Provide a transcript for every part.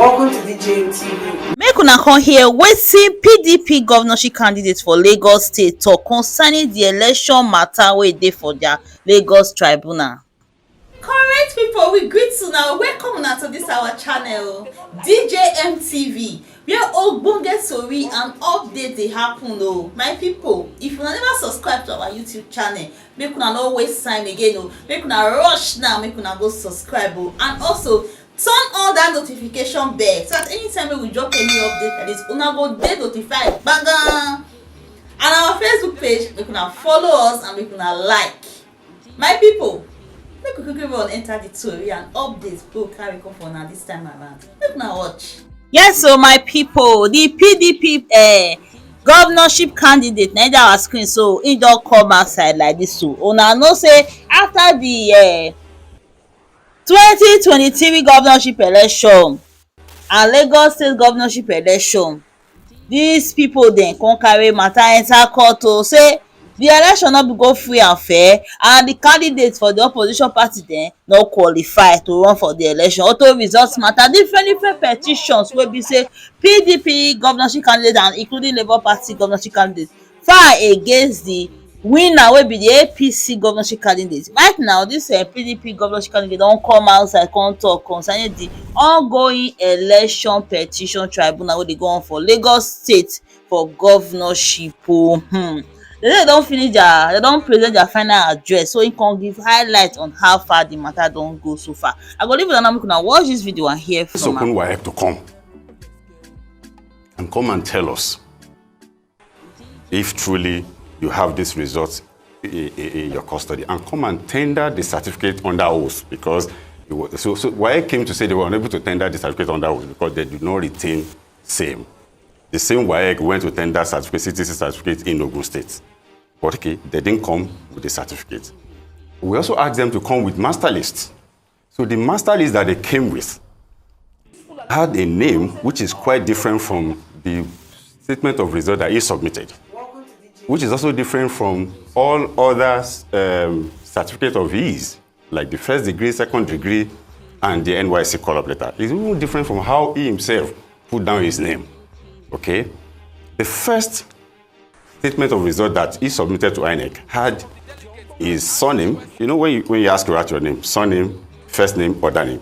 Welcome to DJ TV. Make una come hear wetin PDP governorship candidate for Lagos State talk concerning the election matter wey dey for their Lagos tribunal. Correct people, we greet una, welcome una to this our channel DJ TV, where ogbonge tori and update dey happen o. My people, if una never subscribe to our YouTube channel, make una no waste time again o. Make una rush now, make una go subscribe o, and also turn on that notification bell so that anytime wey we drop any update like this, una go dey notified gbagam. And our Facebook page, make una follow us and make una like. My people, make we quickly run enter the tori and update go carry come for una this time around. Make una watch. Yes, so my people, the PDP governorship candidate na dey our screen, so e don come outside like this. So una know say after the 2023 governorship election and Lagos State governorship election, these people dem come carry matter enter court o, say the election no be go free and fair, and the candidates for the opposition party dem no qualify to run for the election. Auto results matter, different petitions wey be say PDP governorship candidate and including Labour Party governorship candidate file against the winner wey be the APC governorship candidate. Right now this PDP governorship candidate don come outside come talk concerning the ongoing election petition tribunal wey dey go on for Lagos State for governorship o. They don finish they don present their final address, so e come give highlight on how far the matter don go so far. I go leave una now, make una watch this video and hear from am. WAEC to come and tell us if truly you have this result in your custody, and come and tender the certificate under oath, because so WAEC came to say they were unable to tender the certificate under oath because they did not retain same. The same WAEC went to tender citizen certificate in Ogun State. But okay, they didn't come with the certificate. We also asked them to come with master list. So the master list that they came with had a name which is quite different from the statement of result that is submitted, which is also different from all other certificates of ease, like the first degree, second degree, and the NYC call-up letter. It's even different from how he himself put down his name. Okay, the first statement of result that he submitted to INEC had his surname. You know, when you ask to write your name, surname, first name, other name.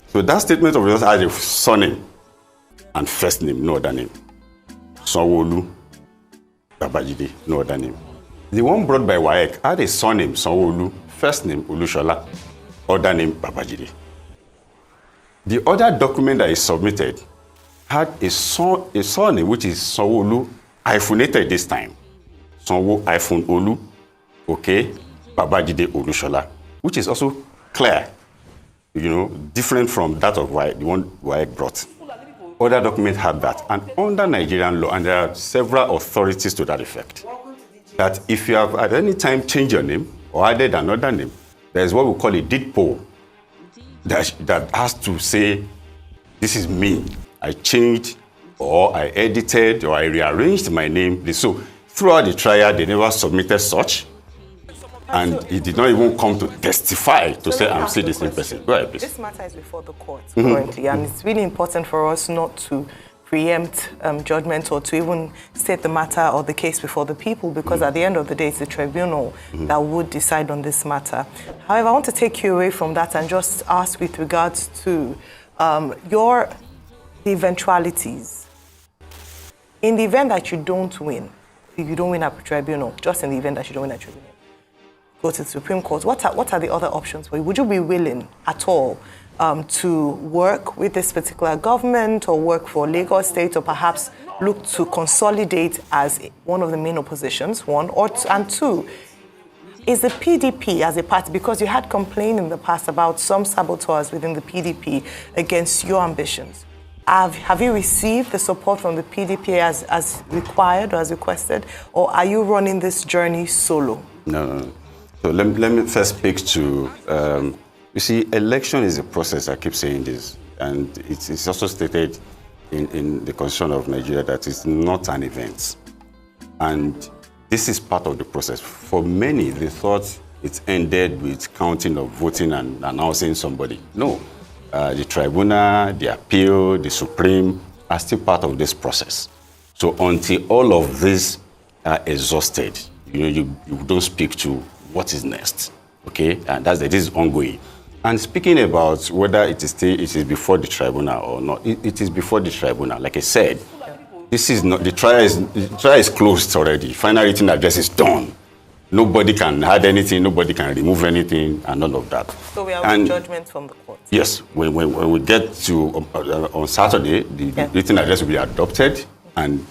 So that statement of result had a surname and first name, no other name. Sanwo-Olu Babajide, no other name. The one brought by WAEC had a surname, Sanwo-Olu, first name, Olushola, other name, Babajide. The other document that is submitted had a surname which is Sanwo-Olu hyphenated this time. Sanwo-Olu, okay, Babajide Olushola, which is also clear, you know, different from that of the one WAEC brought. Other documents had that, and under Nigerian law, and there are several authorities to that effect, that if you have at any time changed your name or added another name, there is what we call a deed poll that has to say, this is me. I changed, or I edited, or I rearranged my name. So throughout the trial, they never submitted such, and he did not even come to testify to say I'm still the same person. Go ahead, please. This matter is before the court currently, and it's really important for us not to preempt judgment or to even state the matter or the case before the people, because at the end of the day, it's the tribunal that would decide on this matter. However, I want to take you away from that and just ask with regards to the eventualities. In the event that you don't win, if you don't win at tribunal, just in the event that you don't win at tribunal, go to the Supreme Court, what are the other options for you? Would you be willing at all to work with this particular government, or work for Lagos State, or perhaps look to consolidate as one of the main oppositions, one, and two, is the PDP as a party, because you had complained in the past about some saboteurs within the PDP against your ambitions. Have you received the support from the PDP as required or as requested, or are you running this journey solo? No. So let me first speak to, you see, election is a process, I keep saying this, and it's also stated in the Constitution of Nigeria that it's not an event. And this is part of the process. For many, they thought it ended with counting of voting and announcing somebody. No. the tribunal, the appeal, the Supreme are still part of this process. So until all of this are exhausted, you don't speak to what is next, okay? And this is ongoing. And speaking about whether it is before the tribunal or not, it is before the tribunal. Like I said, this is not the trial is closed already. Final written address is done. Nobody can add anything, nobody can remove anything, and all of that. So we have a judgment from the court. Yes, when we get to on Saturday, the written address will be adopted, and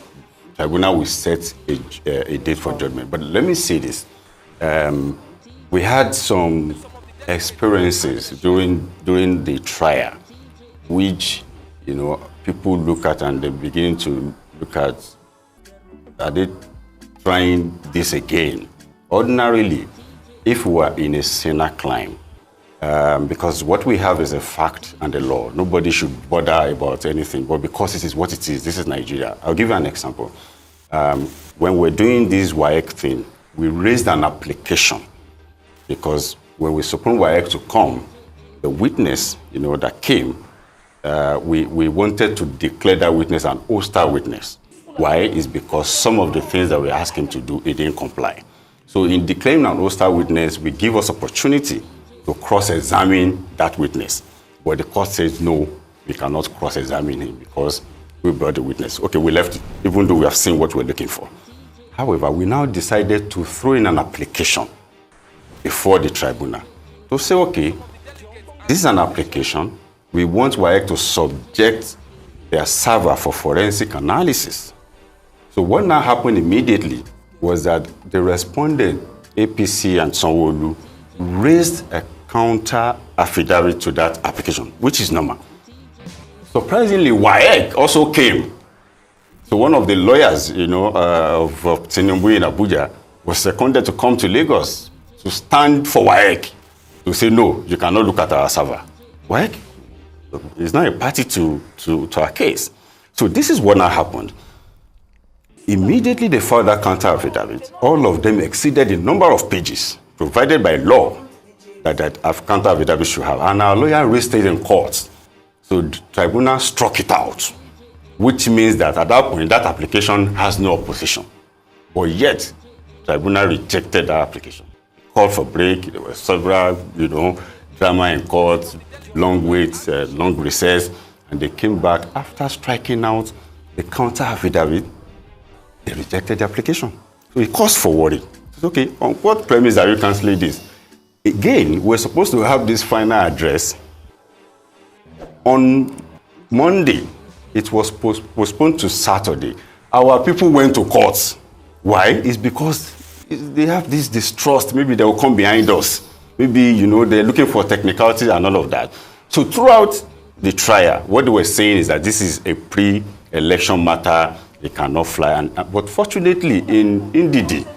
tribunal will set a date for judgment. But let me say this: we had some experiences during the trial, which people look at and they begin to look at, are they trying this again? Ordinarily, if we were in a sinner climb, because what we have is a fact and a law, nobody should bother about anything, but because it is what it is, this is Nigeria. I'll give you an example. When we're doing this WAEC thing, we raised an application because when we supposed WAEC to come, the witness, that came, we wanted to declare that witness an hostile witness. Why? Is because some of the things that we asked him to do, he didn't comply. So in declaring an hostile witness, we give us opportunity to cross-examine that witness. But the court says, no, we cannot cross-examine him because we brought the witness. Okay, we left it, even though we have seen what we're looking for. However, we now decided to throw in an application before the tribunal to say, okay, this is an application. We want WAEC to subject their server for forensic analysis. So what now happened immediately was that the respondent, APC and Sanwo-Olu, raised a counter affidavit to that application, which is normal. Surprisingly, WAEC also came. So one of the lawyers, of Tinubu in Abuja was seconded to come to Lagos to stand for WAEC, to say, no, you cannot look at our server. WAEC is not a party to our case. So this is what now happened. Immediately they filed that counter affidavit. All of them exceeded the number of pages provided by law that counter affidavit should have. And our lawyer raised it in court. So the tribunal struck it out, which means that at that point, that application has no opposition. But yet, tribunal rejected that application. Called for break, there were several, drama in court, long waits, long recess, and they came back after striking out the counter affidavit. They rejected the application. So it caused for worry. It's okay, on what premise are you canceling this? Again, we're supposed to have this final address on Monday. It was postponed to Saturday. Our people went to court. Why? It's because they have this distrust. Maybe they will come behind us. Maybe, they're looking for technicalities and all of that. So throughout the trial, what they were saying is that this is a pre-election matter. It cannot fly. But fortunately, in Ndidi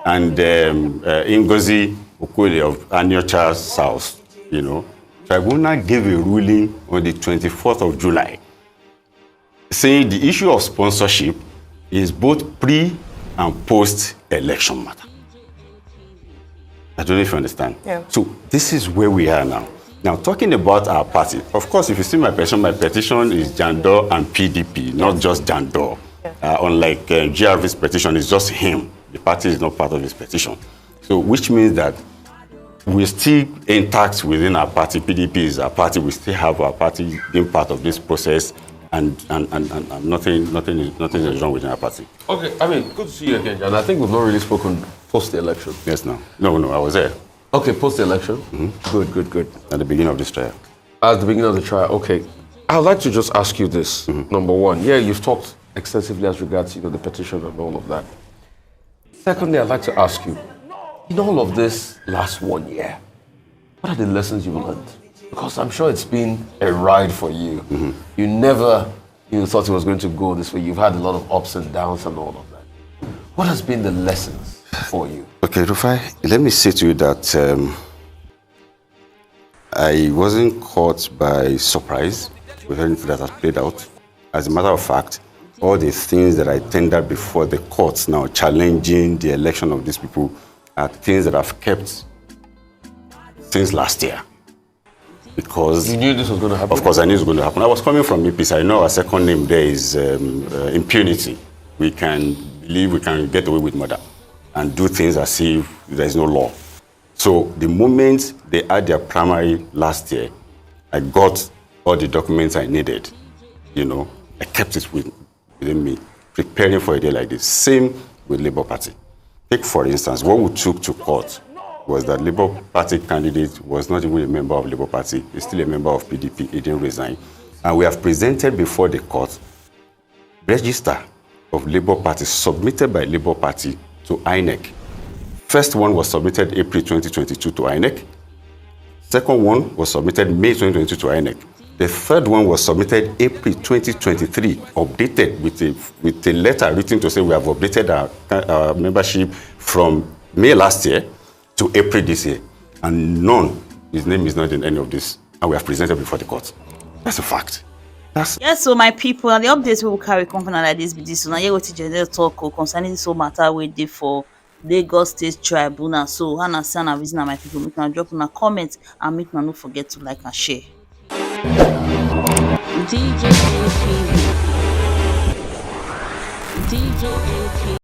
and Ngozi Okoye of Aniocha South, tribunal gave a ruling on the 24th of July, saying the issue of sponsorship is both pre- and post-election matter. I don't know if you understand. Yeah. So this is where we are now. Now, talking about our party, of course, if you see my petition is Jandor and PDP, not just Jandor. Yeah. Unlike GRV's petition, it's just him. The party is not part of his petition. So, which means that we're still intact within our party. PDP is our party. We still have our party being part of this process, and nothing is wrong within our party. Okay, good to see you again, John. I think we've not really spoken post the election. Yes, no, I was there. Okay, post the election. Mm-hmm. Good. At the beginning of this trial. At the beginning of the trial, okay. I'd like to just ask you this. Mm-hmm. Number one, you've talked extensively as regards, the petition and all of that. Secondly, I'd like to ask you, in all of this last 1 year, what are the lessons you've learned? Because I'm sure it's been a ride for you. Mm-hmm. You never thought it was going to go this way. You've had a lot of ups and downs and all of that. What has been the lessons for you? Okay, Rufai, let me say to you that I wasn't caught by surprise with anything that has played out. As a matter of fact, all the things that I tendered before the courts now challenging the election of these people are things that I've kept since last year. because You knew this was going to happen? of course I knew it was going to happen. I was coming from APC. I know our second name there is impunity. We can believe we can get away with murder and do things as if there is no law. So the moment they had their primary last year, I got all the documents I needed. You know, I kept it within me, preparing for a day like this. Same with Labour Party. Take, for instance, what we took to court was that Labour Party candidate was not even a member of Labour Party. He's still a member of PDP. He didn't resign. And we have presented before the court register of Labour Party submitted by Labour Party to INEC. First one was submitted April 2022 to INEC. Second one was submitted May 2022 to INEC. The third one was submitted April 2023, updated with a letter written to say we have updated our membership from May last year to April this year. And none, his name is not in any of this. And we have presented before the court. That's a fact. Yes, so my people, and the updates we will carry company like this be this. So now you go to general talk concerning this whole matter we did for Lagos State Tribunal. So understand and reason my people, make them drop in a comment and make them not forget to like and share. DJ TV.